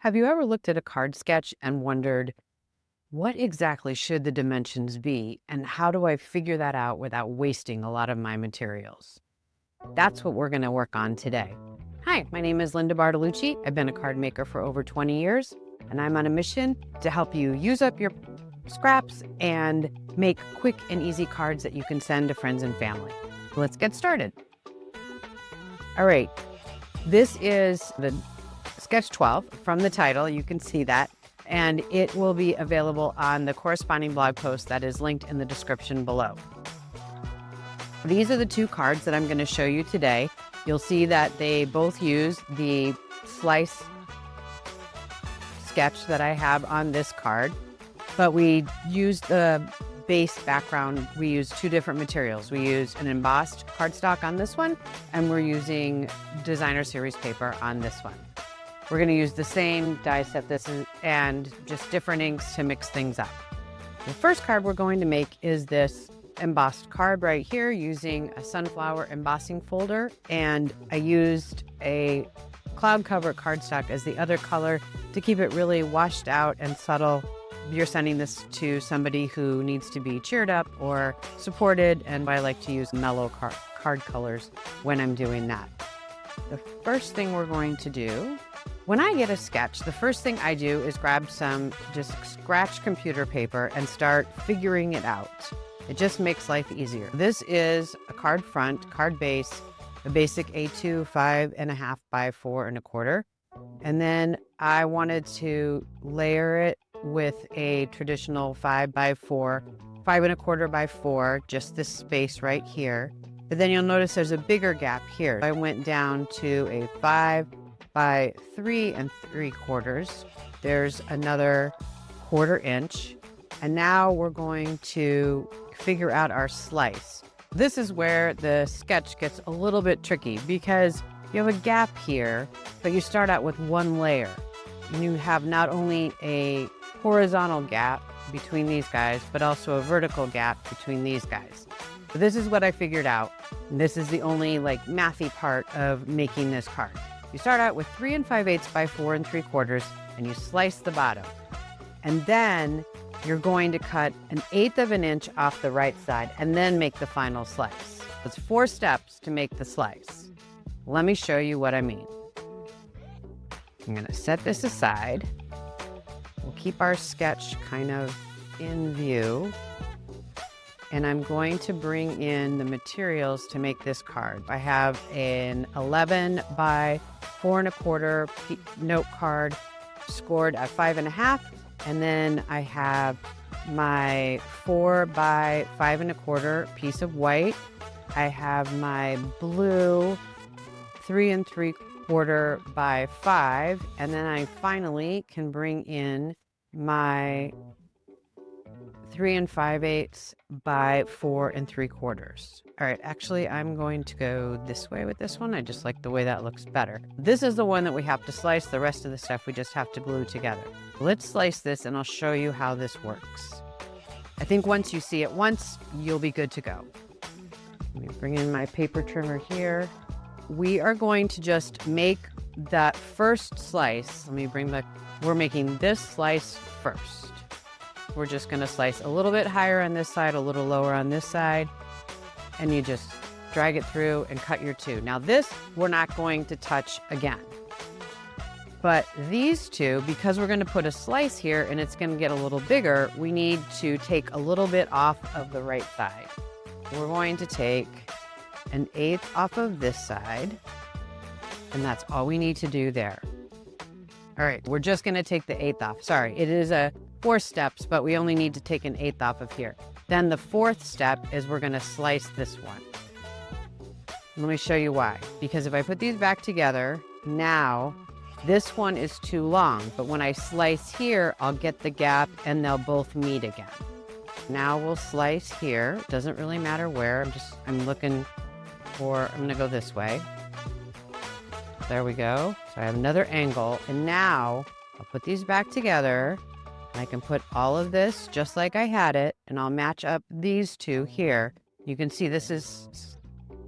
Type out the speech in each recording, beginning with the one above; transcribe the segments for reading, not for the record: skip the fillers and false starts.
Have you ever looked at a card sketch and wondered, what exactly should the dimensions be, and how do I figure that out without wasting a lot of my materials? That's what we're going to work on today. Hi, my name is Linda Bartolucci. I've been a card maker for over 20 years, and I'm on a mission to help you use up your scraps and make quick and easy cards that you can send to friends and family. Let's get started. All right, this is the Sketch 12 from the title. You can see that. And it will be available on the corresponding blog post that is linked in the description below. These are the two cards that I'm going to show you today. You'll see that they both use the slice sketch that I have on this card, but we use the base background. We use two different materials. We use an embossed cardstock on this one, and we're using designer series paper on this one. We're going to use the same die set and just different inks to mix things up. The first card we're going to make is this embossed card right here using a sunflower embossing folder, and I used a cloud cover cardstock as the other color to keep it really washed out and subtle. You're sending this to somebody who needs to be cheered up or supported, and I like to use mellow card colors when I'm doing that. The first thing we're going to do, when I get a sketch, the first thing I do is grab some just scratch computer paper and start figuring it out. It just makes life easier. This is a card front, card base, a basic A2 5.5 by 4.25. And then I wanted to layer it with a traditional 5 by 4, 5.25 by 4, just this space right here. But then you'll notice there's a bigger gap here. I went down to a 5 by 3.75. There's another 1/4 inch. And now we're going to figure out our slice. This is where the sketch gets a little bit tricky because you have a gap here, but you start out with one layer. You have not only a horizontal gap between these guys, but also a vertical gap between these guys. So this is what I figured out. And this is the only mathy part of making this card. You start out with 3 5/8 by 4 3/4, and you slice the bottom. And then you're going to cut 1/8 of an inch off the right side and then make the final slice. It's 4 steps to make the slice. Let me show you what I mean. I'm going to set this aside. We'll keep our sketch kind of in view. And I'm going to bring in the materials to make this card. I have an 11 by 4.25 note card scored at 5.5. And then I have my 4 by 5.25 piece of white. I have my blue 3 3/4 by 5. And then I finally can bring in my 3 5/8 by 4 3/4. All right, actually, I'm going to go this way with this one. I just like the way that looks better. This is the one that we have to slice. The rest of the stuff we just have to glue together. Let's slice this and I'll show you how this works. I think once you see it once, you'll be good to go. Let me bring in my paper trimmer here. We are going to just make that first slice. We're making this slice first. We're just going to slice a little bit higher on this side, a little lower on this side, and you just drag it through and cut your two. Now this, we're not going to touch again. But these two, because we're going to put a slice here and it's going to get a little bigger, we need to take a little bit off of the right side. We're going to take 1/8 off of this side, and that's all we need to do there. All right, we're just going to take the 1/8 off. Sorry, it is 4 steps, but we only need to take 1/8 off of here. Then the 4th step is we're going to slice this one. Let me show you why. Because if I put these back together, now this one is too long, but when I slice here, I'll get the gap and they'll both meet again. Now we'll slice here. It doesn't really matter where. I'm going to go this way. There we go. So I have another angle, and now I'll put these back together. I can put all of this just like I had it, and I'll match up these two here. You can see this is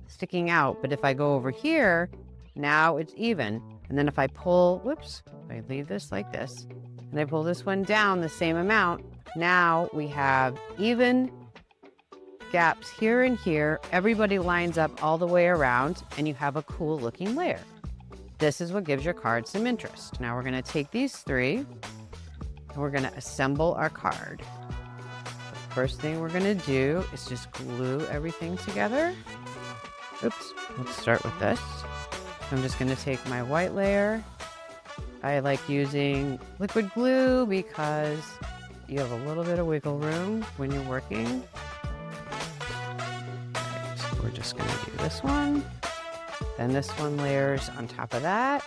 sticking out, but if I go over here, now it's even. And then if I pull, whoops, if I leave this like this, and I pull this one down the same amount, now we have even gaps here and here. Everybody lines up all the way around, and you have a cool looking layer. This is what gives your card some interest. Now we're gonna take these three, and we're gonna assemble our card. First thing we're gonna do is just glue everything together. Oops, let's start with this. I'm just gonna take my white layer. I like using liquid glue because you have a little bit of wiggle room when you're working. Right, so we're just gonna do this one. Then this one layers on top of that.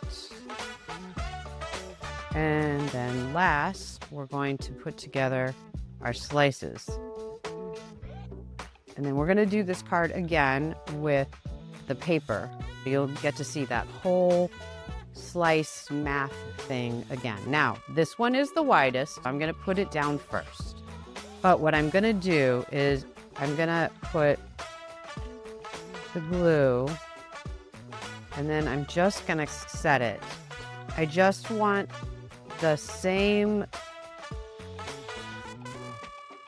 And then last, we're going to put together our slices. And then we're gonna do this card again with the paper. You'll get to see that whole slice math thing again. Now, this one is the widest. I'm gonna put it down first. But what I'm gonna do is I'm gonna put the glue, and then I'm just gonna set it. I just want the same,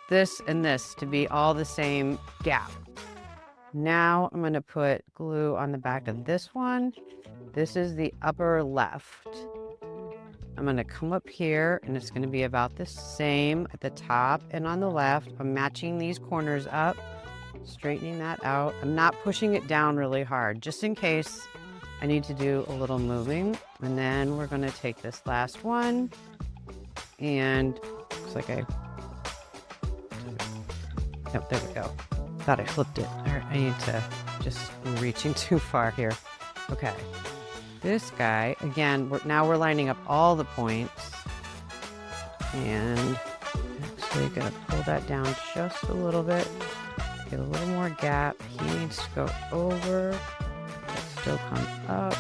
this and this to be all the same gap. Now I'm going to put glue on the back of this one. This is the upper left. I'm going to come up here, and it's going to be about the same at the top and on the left. I'm matching these corners up, straightening that out. I'm not pushing it down really hard, just in case I need to do a little moving. And then we're going to take this last one, and looks like yep, there we go. Thought I flipped it. All right, I need to I'm reaching too far here. Okay, this guy, again, now we're lining up all the points, and actually gonna pull that down just a little bit, get a little more gap. He needs to go over, but still come up.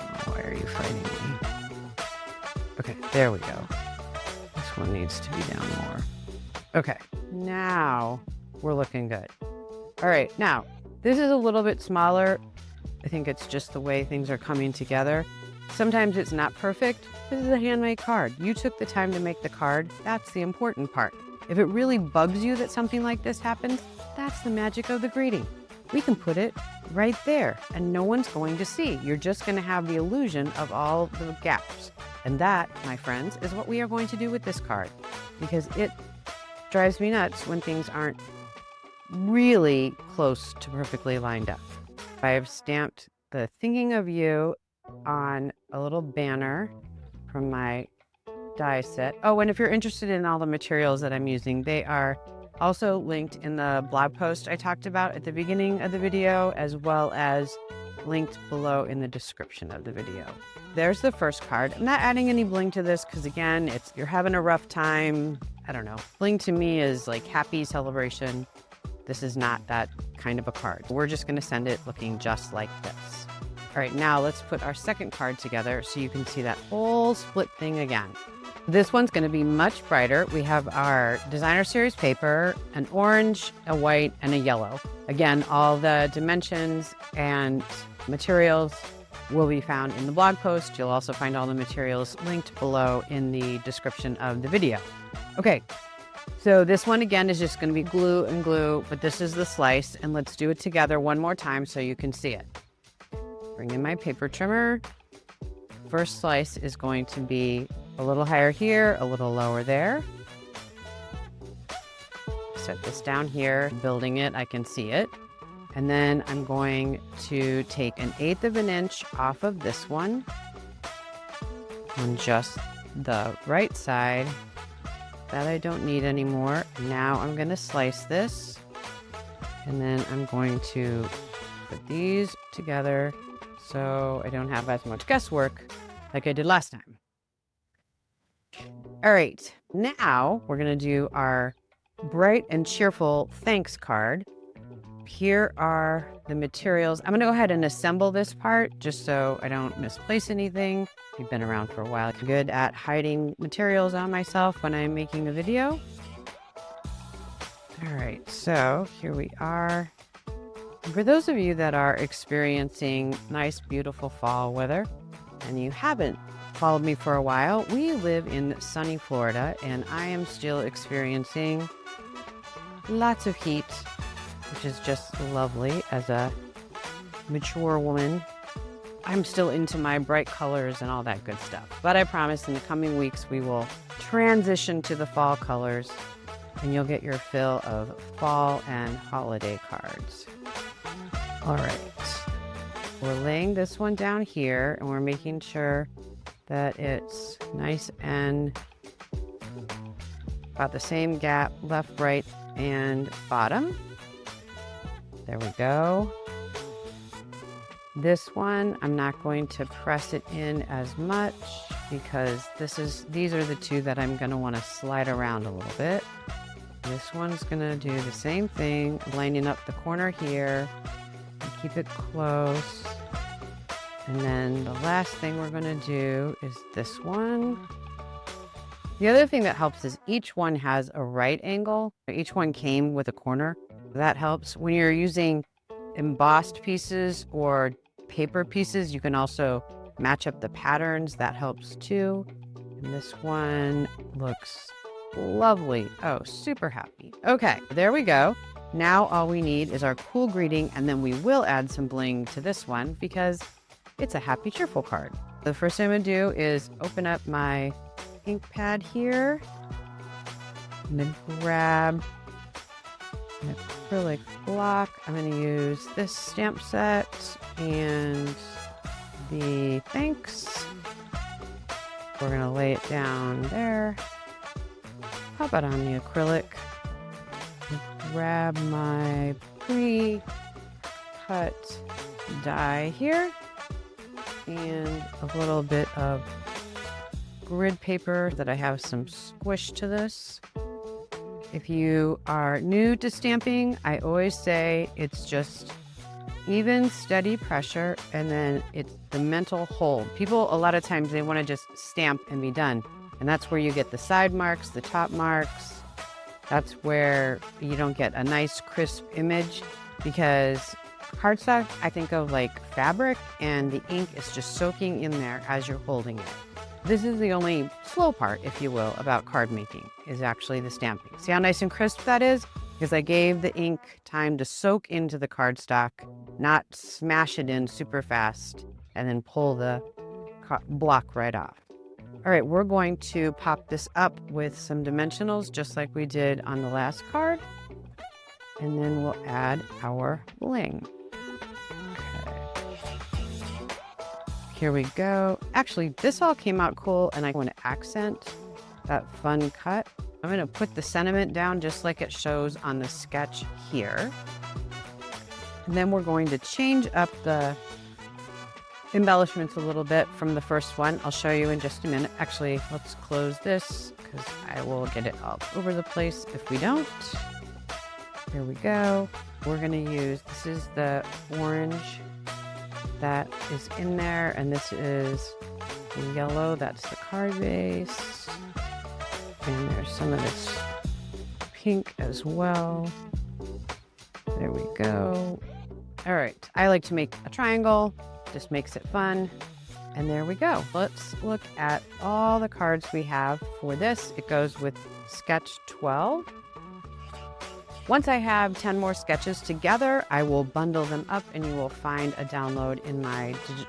Oh, why are you fighting me? Okay, there we go. This one needs to be down more. Okay, now we're looking good. All right, now this is a little bit smaller. I think it's just the way things are coming together. Sometimes it's not perfect. This is a handmade card. You took the time to make the card. That's the important part. If it really bugs you that something like this happens, that's the magic of the greeting. We can put it right there and no one's going to see. You're just going to have the illusion of all the gaps. And that, my friends, is what we are going to do with this card, because it drives me nuts when things aren't really close to perfectly lined up. I have stamped the thinking of you on a little banner from my die set. Oh, and if you're interested in all the materials that I'm using, they are also linked in the blog post I talked about at the beginning of the video, as well as linked below in the description of the video. There's the first card. I'm not adding any bling to this because, again, you're having a rough time. I don't know. Bling to me is like happy celebration. This is not that kind of a card. We're just going to send it looking just like this. All right, now let's put our second card together so you can see that whole split thing again. This one's going to be much brighter. We have our designer series paper, an orange, a white, and a yellow. Again, all the dimensions and materials will be found in the blog post. You'll also find all the materials linked below in the description of the video. Okay, so this one again is just going to be glue and glue, but this is the slice, and let's do it together one more time so you can see it. Bring in my paper trimmer. First slice is going to be a little higher here, a little lower there. Set this down here, building it, I can see it. And then I'm going to take 1/8 of an inch off of this one on just the right side. That I don't need anymore. Now I'm going to slice this, and then I'm going to put these together so I don't have as much guesswork like I did last time. All right, now we're going to do our bright and cheerful thanks card. Here are the materials. I'm going to go ahead and assemble this part just so I don't misplace anything. You've been around for a while. I'm good at hiding materials on myself when I'm making a video. All right, so here we are. For those of you that are experiencing nice, beautiful fall weather and you haven't followed me for a while, we live in sunny Florida and I am still experiencing lots of heat, which is just lovely as a mature woman. I'm still into my bright colors and all that good stuff. But I promise in the coming weeks, we will transition to the fall colors and you'll get your fill of fall and holiday cards. All right, we're laying this one down here and we're making sure that it's nice and about the same gap, left, right, and bottom. There we go. This one, I'm not going to press it in as much because these are the two that I'm going to want to slide around a little bit. This one's going to do the same thing, lining up the corner here. Keep it close. And then the last thing we're going to do is this one. The other thing that helps is each one has a right angle. Each one came with a corner. That helps. When you're using embossed pieces or paper pieces, you can also match up the patterns. That helps too. And this one looks lovely. Oh, super happy. Okay, there we go. Now all we need is our cool greeting, and then we will add some bling to this one because it's a happy, cheerful card. The first thing I'm gonna do is open up my ink pad here. I'm gonna grab an acrylic block. I'm gonna use this stamp set and the thanks. We're gonna lay it down there. How about on the acrylic? Grab my pre-cut die here and a little bit of grid paper that I have some squish to this. If you are new to stamping, I always say it's just even, steady pressure, and then it's the mental hold. People, a lot of times, they want to just stamp and be done. And that's where you get the side marks, the top marks. That's where you don't get a nice crisp image because cardstock, I think of like fabric and the ink is just soaking in there as you're holding it. This is the only slow part, if you will, about card making is actually the stamping. See how nice and crisp that is? Because I gave the ink time to soak into the cardstock, not smash it in super fast and then pull the block right off. All right, we're going to pop this up with some dimensionals just like we did on the last card. And then we'll add our bling. Okay. Here we go. Actually, this all came out cool and I want to accent that fun cut. I'm going to put the sentiment down just like it shows on the sketch here. And then we're going to change up the embellishments a little bit from the first one. I'll show you in just a minute. Actually, let's close this because I will get it all over the place if we don't. Here we go. We're going to use, this is the orange that is in there, and this is the yellow, that's the card base. And there's some of this pink as well. There we go. All right, I like to make a triangle. Just makes it fun. And there we go. Let's look at all the cards we have for this. It goes with sketch 12. Once I have 10 more sketches together, I will bundle them up and you will find a download in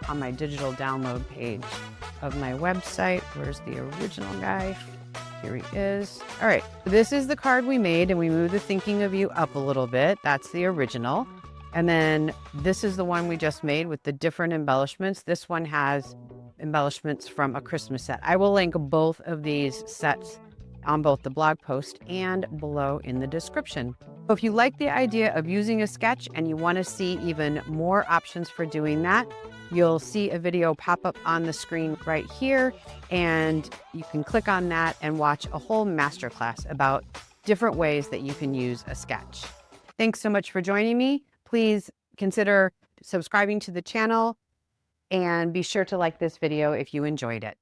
on my digital download page of my website. Where's the original guy? Here he is. All right, this is the card we made and we moved the thinking of you up a little bit. That's the original. And then this is the one we just made with the different embellishments. This one has embellishments from a Christmas set. I will link both of these sets on both the blog post and below in the description. If you like the idea of using a sketch and you want to see even more options for doing that, you'll see a video pop up on the screen right here, and you can click on that and watch a whole masterclass about different ways that you can use a sketch. Thanks so much for joining me. Please consider subscribing to the channel and be sure to like this video if you enjoyed it.